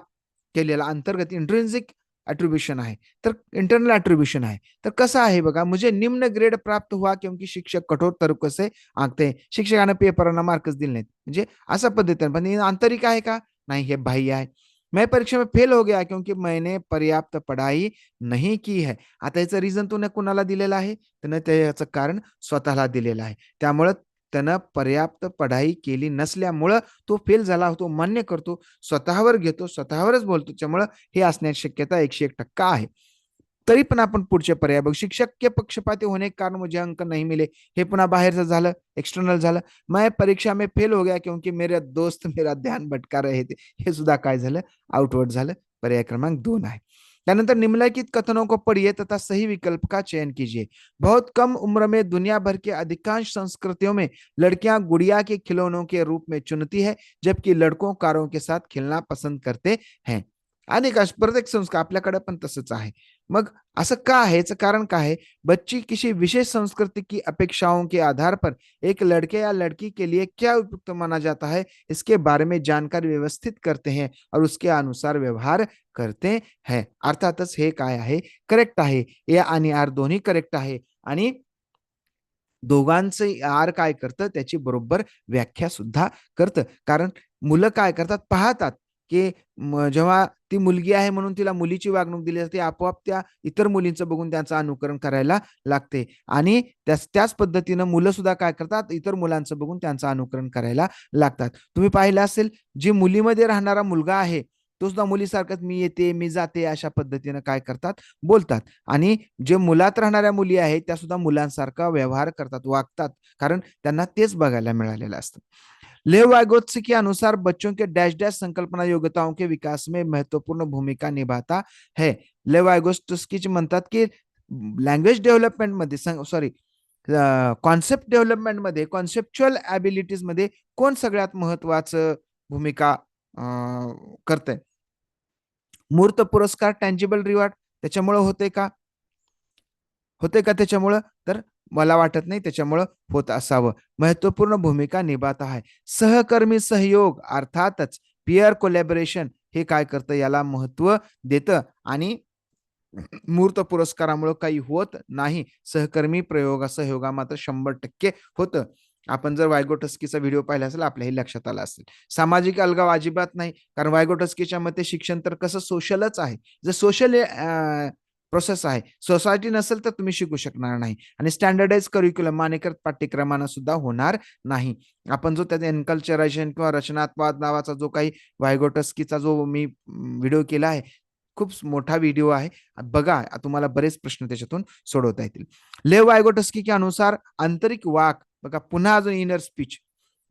केलेला अंतर्गत इंट्रिन्सिक एट्रीब्यूशन आहे. तर इंटरनल एट्रीब्यूशन आहे. तर कसं आहे बघा, मुझे निम्न ग्रेड प्राप्त हुआ क्योंकि शिक्षक कठोर तरीके से आंकते हैं. शिक्षकाने पेपरांना मार्कच दिले नाहीत, म्हणजे अशा पद्धतीने. पण आंतरिक आहे का? नाही, हे बाह्य आहे. मैं परीक्षा में फेल हो गया क्योंकि मैंने पर्याप्त पढ़ाई नहीं की है. आता याचं रिझन तुने कुणाला दिलेलं आहे? त्यानं त्याचं कारण स्वतःला दिलेलं आहे. त्यामुळं त्यानं पर्याप्त पढ़ाई केली नसल्यामुळं तो फेल झाला, तो मान्य करतो, स्वतःवर घेतो, स्वतःवरच बोलतो. त्यामुळं हे असण्याची शक्यता 101% आहे. तरी पण आपण पुढचे पर्याय बघू. शिक्षक के पक्षपाती होने के कारण मुझे अंक नहीं मिले, हे पुन्हा बाहेरचं झालं, एक्सटर्नल झालं. मैं परीक्षा में फेल हो गया क्योंकि मेरे दोस्त मेरा ध्यान भटका रहे थे, हे सुद्धा काय झालं, आउटवर्ड झालं. पर्याय क्रमांक 2 आहे. त्यानंतर निम्नलिखित कथनों को पढ़िए तथा सही विकल्प का चयन कीजिए. बहुत कम उम्र में दुनिया भर के अधिकांश संस्कृतियों में लड़कियां गुड़िया के खिलौनों के रूप में चुनती है, जबकि लड़कों कारों के साथ खेलना पसंद करते हैं. आणि प्रत्येक संस्कार आपल्याकडे पण तसंच आहे. मग असं का आहे, याचं कारण काय आहे? बच्ची किसी विशेष संस्कृति की अपेक्षाओं के आधार पर एक लड़के या लड़की के लिए क्या उपयुक्त माना जाता है, इसके बारे में जानकारी व्यवस्थित करते हैं और उसके अनुसार व्यवहार करते हैं. अर्थातच हे काय आहे, करेक्ट आहे. ए आणि आर दोन्ही करेक्ट आहे आणि दोघांचं आर काय करतं, त्याची बरोबर व्याख्या सुद्धा करतं. कारण मुलं काय करतात, पाहतात, की जेव्हा ती मुलगी आहे म्हणून तिला मुलीची वागणूक दिली जाते, आपोआप त्या इतर मुलींचं बघून त्यांचं अनुकरण करायला लागते. आणि त्याच पद्धतीनं मुलं सुद्धा काय करतात, इतर मुलांचं बघून त्यांचं अनुकरण करायला लागतात. तुम्ही पाहिलं असेल, जी मुलीमध्ये राहणारा मुलगा आहे, तो सुद्धा मुलीसारखंच मी येते मी जाते अशा पद्धतीनं काय करतात बोलतात. आणि जे मुलात राहणाऱ्या मुली आहेत त्या सुद्धा मुलांसारखा व्यवहार करतात वागतात, कारण त्यांना तेच बघायला मिळालेलं असतं. लेव वाइगोत्स्की के अनुसार बच्चों के डैश डैश संकल्पना योग्यताओं के विकास में महत्वपूर्ण भूमिका निभाता है. लेव वाइगोत्स्की म्हणतात की लँग्वेज डेव्हलपमेंट मध्ये, सॉरी, कॉन्सेप्ट डेव्हलपमेंट मध्ये, कॉन्सेप्च्युअल ॲबिलिटीज मध्ये कोण सगळ्यात महत्वाचं भूमिका करतंय. मूर्त पुरस्कार, टँजिबल रिवॉर्ड त्याच्यामुळे होते का त्याच्यामुळं? तर मला वाटत नाही त्याच्यामुळं होत असावं. महत्वपूर्ण भूमिका निभाता है. सहकर्मी सहयोग अर्थातच पियर कोलॅबोरेशन हे काय करतं, याला महत्व देतं. आणि मूर्त पुरस्कारामुळे काही होत नाही. सहकर्मी सहयोगा मात्र 100% होतं. आपण जर वायगोटस्कीचा व्हिडिओ पाहिला असेल आपल्याही लक्षात आलं असेल. सामाजिक अलगाव अजिबात नाही, कारण वायगोटस्कीच्या मते शिक्षण तर कसं सोशलच आहे. जर सोशल प्रोसेस आहे, सोसायटी नसेल तर तुम्ही शिकू शकणार नाही. आणि स्टँडर्डाइज करिक्युलम मानेकर पाठ्यक्रमानं सुद्धा होणार नाही. आपण जो त्याचा एनकल्चरायझेशन किंवा रचनात्मक नावाचा जो काही वायगोटस्कीचा जो मी व्हिडिओ केला आहे, खूप मोठा व्हिडिओ आहे, बघा, तुम्हाला बरेच प्रश्न त्याच्यातून सोडवता येतील. लेव वायगोटस्की के अनुसार आंतरिक वाक, बघा पुन्हा अजून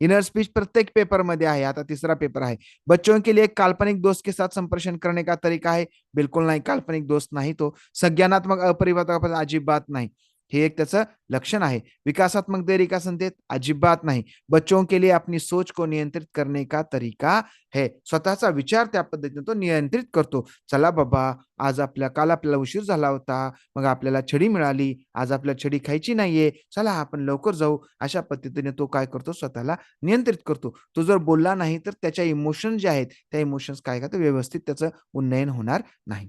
इनर स्पीच प्रत्येक पेपर मध्ये आहे. आता तिसरा पेपर आहे. बच्चों के लिए काल्पनिक दोस्त के साथ संप्रेषण करने का तरीका है. बिल्कुल नाही, काल्पनिक दोस्त नाही तो. संज्ञानात्मक अपरिवर्तक अजिबात नाही, हे एक त्याचं लक्षण आहे. विकासात्मक देरी का संकेत अजिबात नाही. बच्चों के लिए अपनी सोच को नियंत्रित करने का तरीका है. स्वतःचा विचार त्या पद्धतीने तो नियंत्रित करतो. चला बाबा, काल आपल्याला उशीर झाला होता, मग आपल्याला छडी मिळाली, आज आपल्याला छडी खायची नाहीये, चला आपण लवकर जाऊ, अशा पद्धतीने तो काय करतो, स्वतःला नियंत्रित करतो. तो जर बोलला नाही तर त्याच्या इमोशन जे आहेत त्या इमोशन्स काय करतात, व्यवस्थित त्याचं उन्नयन होणार नाही.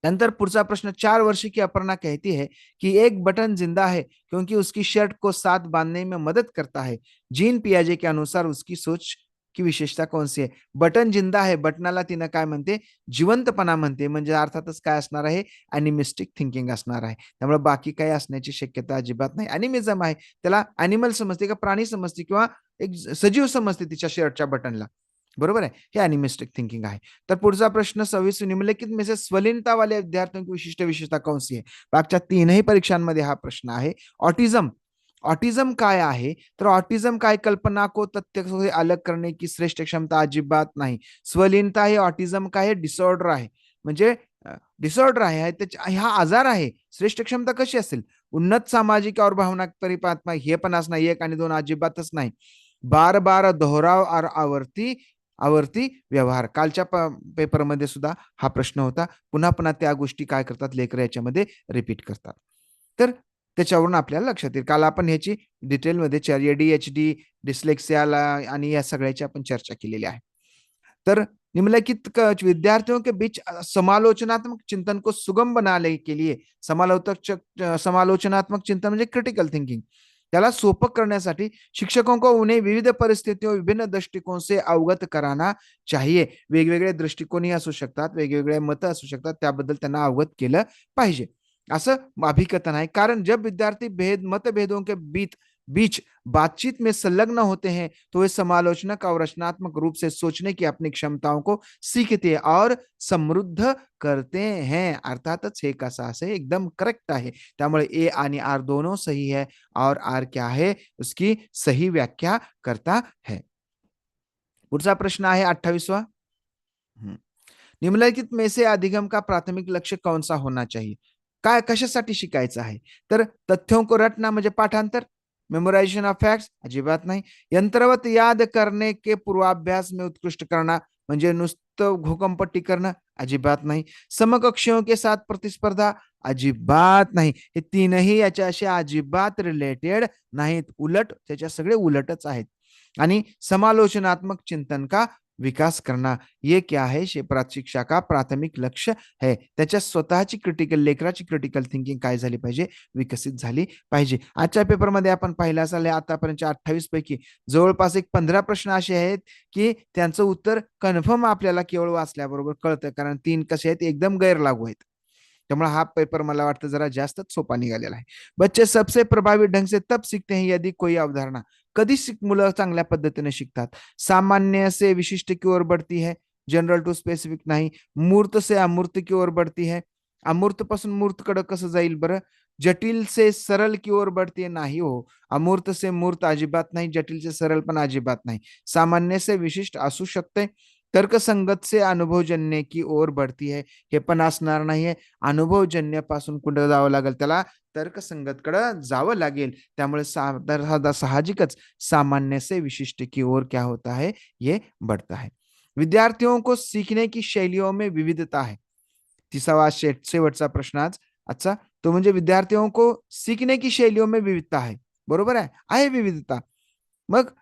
नंतर पुढचा प्रश्न, 4 वर्ष की अपर्णा कहती है कि एक बटन जिंदा है क्योंकि उसकी शर्ट को साथ बांधने में मदद करता है. जीन पियाजे के अनुसार उसकी सोच की विशेषता कौन सी है. बटन जिंदा आहे, बटनाला तिनं काय म्हणते, जिवंतपणा म्हणते. म्हणजे अर्थातच काय असणार आहे, अॅनिमिस्टिक थिंकिंग असणार आहे. त्यामुळे बाकी काही असण्याची शक्यता अजिबात नाही. अॅनिमिझम आहे, त्याला अॅनिमल समजते का प्राणी समजते किंवा एक सजीव समजते तिच्या शर्टच्या बटनला, बरोबर आहे. हे अॅनिमिस्टिक थिंकिंग आहे. तर पुढचा प्रश्न 26, निम्नलिखित में से स्वलीनता वाले विद्यार्थियों की विशिष्ट विशेषता कौन सी है. मागच्या तीनही परीक्षांमध्ये हा प्रश्न आहे. ऑटिझम काय आहे, तर ऑटिझम काय कल्पना को तथ्य से अलग करने की श्रेष्ठ क्षमता अजिबात नाही. स्वलीनता हे ऑटिझम काय आहे, डिसऑर्डर आहे. म्हणजे डिसऑर्डर आहे, हा आजार आहे. श्रेष्ठ क्षमता कशी असेल, उन्नत सामाजिक और भावना परिपात्मा, हे पण असणार, 1 आणि 2 अजिबातच नाही. बार बार दोहराव और आवर्ती व्यवहार, कालच्या पेपरमध्ये सुद्धा हा प्रश्न होता. पुन्हा पुन्हा त्या गोष्टी काय करतात लेकर याच्यामध्ये रिपीट करतात. तर त्याच्यावरून आपल्याला लक्षात येईल. काल आपण ह्याची डिटेलमध्ये ADHD, डिस्लेक्सियाला आणि या सगळ्याची आपण चर्चा केलेली आहे. तर निम्नलिखित विद्यार्थियों के बीच समालोचनात्मक चिंतन को सुगम बनाने के लिए, समालोचनात्मक चिंतन म्हणजे क्रिटिकल थिंकिंग, त्याला सोपं करण्यासाठी शिक्षकों को उन्हें विविध परिस्थितियों, विभिन्न दृष्टिकोन से अवगत कराना चाहिए. वेगवेगळे दृष्टिकोनही असू शकतात, वेगवेगळे मतं असू शकतात, त्याबद्दल त्यांना अवगत केलं पाहिजे, असं अभिकथन आहे. कारण जब विद्यार्थी मतभेदों के बीच बातचीत में संलग्न होते हैं तो वे समालोचनात्मक और रचनात्मक रूप से सोचने की अपनी क्षमताओं को सीखते और समृद्ध करते हैं. अर्थातच हे कसं असे एकदम करेक्ट आहे. त्यामुळे ए आणि आर दोनों सही है और आर क्या है, उसकी सही व्याख्या करता है. पुढचा प्रश्न आहे 28वां. निम्नलिखित में से अधिगम का प्राथमिक लक्ष्य कौन सा होना चाहिए. काय कशासाठी शिकायचं आहे, तर तथ्यों को रटना म्हणजे पाठांतर, मेमोराइजेशन ऑफ फैक्ट्स अजिबात नाही. यंत्रवत याद करने के पूर्वाभ्यास में उत्कृष्ट करना म्हणजे नुसतं घोकंपट्टी करणं अजिबात नाही. समकक्षियों के साथ प्रतिस्पर्धा अजिबात नाही. हे तीनही याच्याशी अजिबात रिलेटेड नाहीत, उलट त्याच्या सगळे उलटच आहेत. आणि समालोचनात्मक चिंतन का विकास करना, ये क्या है, शिक्षा का प्राथमिक लक्ष्य है. त्याच्या स्वतःची लेकराची क्रिटिकल थिंकिंग काय झाली पाहिजे, विकसित झाली पाहिजे. आजच्या पेपरमध्ये आपण पाहिलं असेल आतापर्यंत 28 पैकी जवळपास एक 15 प्रश्न असे आहेत की त्यांचं उत्तर कन्फर्म आपल्याला केवळ वाचल्याबरोबर कळतं, कारण 3 कसे आहेत एकदम गैरलागू आहेत. त्यामुळे हा पेपर मला वाटतं जरा जास्तच सोपा निघालेला आहे. बच्चे सबसे प्रभावी ढंग से तब सीखते हैं यदि कोई अवधारणा, कधी मुलं चांगल्या पद्धतीने शिकतात, सामान्य से विशिष्ट की ओर बढ़ती है, जनरल टू स्पेसिफिक नाही, मूर्त से अमूर्त की ओर बढ़ती है, अमूर्त पासून मूर्त कडे कसं जाईल बरं, जटिल से सरल की ओर बढ़ती है, नाही हो, अमूर्त से मूर्त अजिबात नाही, जटिल से सरल पण अजिबात नाही, सामान्य से विशिष्ट असू शकते, तर्कसंगत से अनुभवजन्य की ओर बढ़ती है, हे पण असणार नाहीये, अनुभवजन्य पासून कुठे जावं लागेल, त्याला तर्कसंगत कडे जावं लागेल, त्यामुळे साहजिकच सामान्य से विशिष्ट की ओर क्या होता है, ये बढ़ता है। विद्यार्थियों को सीखने की शैलियों में विविधता है, तिसावा शेवटचा प्रश्न आज अच्छा, तो म्हणजे विद्यार्थियों को सीखने की शैलियों में विविधता है, बरोबर आहे विविधता, मग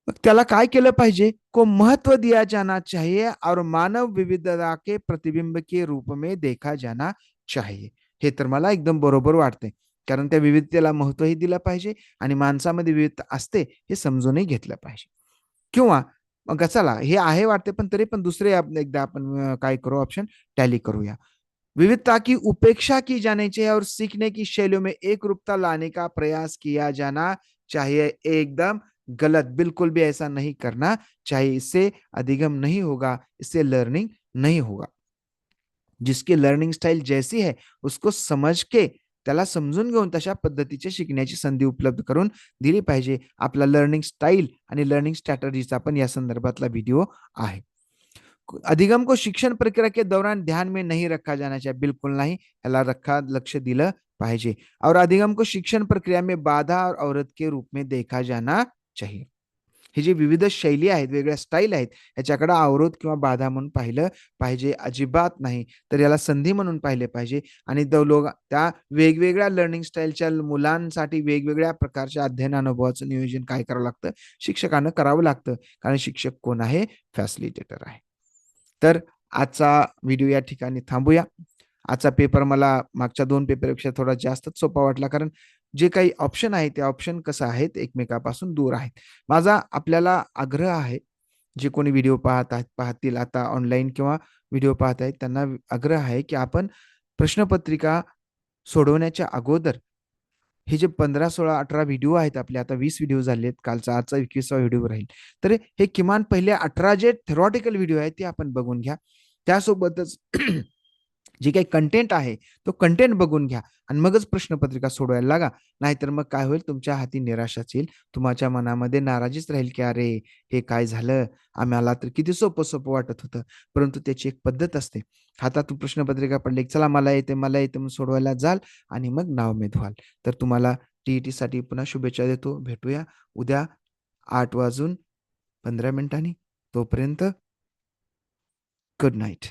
मग त्याला काय केलं पाहिजे, को महत्व दिया जाना चाहिए और मानव विविधता के प्रतिबिंब के रूप में देखा जाना चाहिए, हे तर मला एकदम बरोबर वाटते, कारण त्या विविधतेला महत्वही दिलं पाहिजे आणि माणसामध्ये विविधता असते हे समजूनही घेतलं पाहिजे, किंवा मग चला हे आहे वाटते, पण तरी पण दुसरे एकदा आपण काय करू, ऑप्शन टॅली करूया, विविधता की उपेक्षा की जानी चाहिए और सीखने की शैलियों में एक रूपता लाने का प्रयास किया जाना चाहिए, एकदम गलत, बिल्कुल भी ऐसा नहीं करना चाहिए, इससे अधिगम नहीं होगा, इससे लर्निंग नहीं होगा, जिसकी लर्निंग स्टाईल जैसी है उसको समझ के त्याला समजून घेऊन तशा पद्धतीचे शिकण्याची संधी उपलब्ध करून दिली पाहिजे, आपला लर्निंग स्टाईल आणि लर्निंग स्ट्रॅटेजीचा पण या संदर्भातला व्हिडिओ आहे। अधिगम को शिक्षण प्रक्रिया के दौरान ध्यान में नहीं रखा जाना चाहिए, बिल्कुल नहीं, याला लक्ष दिलं पाहिजे, और अधिगम को शिक्षण प्रक्रिया में बाधा और अवरोध के रूप में देखा जाना चाहिए, ही जी विविध शैली आहेत, वेगळ्या स्टाईल आहेत, याच्याकडे अवरोध किंवा बाधा म्हणून पाहिलं पाहिजे, अजिबात नाही, तर याला संधी म्हणून पाहिले पाहिजे, आणि लोक त्या वेगवेगळ्या लर्निंग स्टाईलच्या मुलांसाठी वेगवेगळ्या प्रकारच्या अध्ययन अनुभवाचं नियोजन काय करावं लागतं, शिक्षकांना करावं लागतं, कारण शिक्षक कोण आहे, फॅसिलिटेटर आहे। तर आजचा व्हिडिओ या ठिकाणी थांबूया, आजचा पेपर मला मागच्या 2 पेपरपेक्षा थोडा जास्तच सोपा वाटला, कारण जे काही ऑप्शन आहे ते ऑप्शन कसं आहेत एकमेकापासून दूर आहेत, माझा आपल्याला आग्रह आहे, जे कोणी व्हिडिओ पाहतील आता ऑनलाईन किंवा व्हिडिओ पाहत आहेत त्यांना आग्रह आहे की आपण प्रश्नपत्रिका सोडवण्याच्या अगोदर हे जे 15, 16, 18 व्हिडिओ आहेत आपले, आता 20 व्हिडिओ झालेत, कालचा आजचा 21वा व्हिडिओ राहील, तर हे किमान पहिले 18 जे थेरॉटिकल व्हिडिओ आहेत ते आपण बघून घ्या, त्यासोबतच जे काही कंटेंट आहे तो कंटेंट बघून घ्या आणि मगच प्रश्नपत्रिका सोडवायला लागा, नाहीतर मग काय होईल, तुमच्या हाती निराशाच येईल, तुमच्या मनामध्ये नाराजीच राहील की अरे हे काय झालं, आम्हाला तर किती सोपं सोपं वाटत होतं, परंतु त्याची एक पद्धत असते, हातातून प्रश्नपत्रिका पडली चला मला येते म्हणून सोडवायला जाल आणि मग नाउमेद व्हाल, तर तुम्हाला टीईटी साठी पुन्हा शुभेच्छा देतो, भेटूया उद्या 8:15 तोपर्यंत गुड नाईट।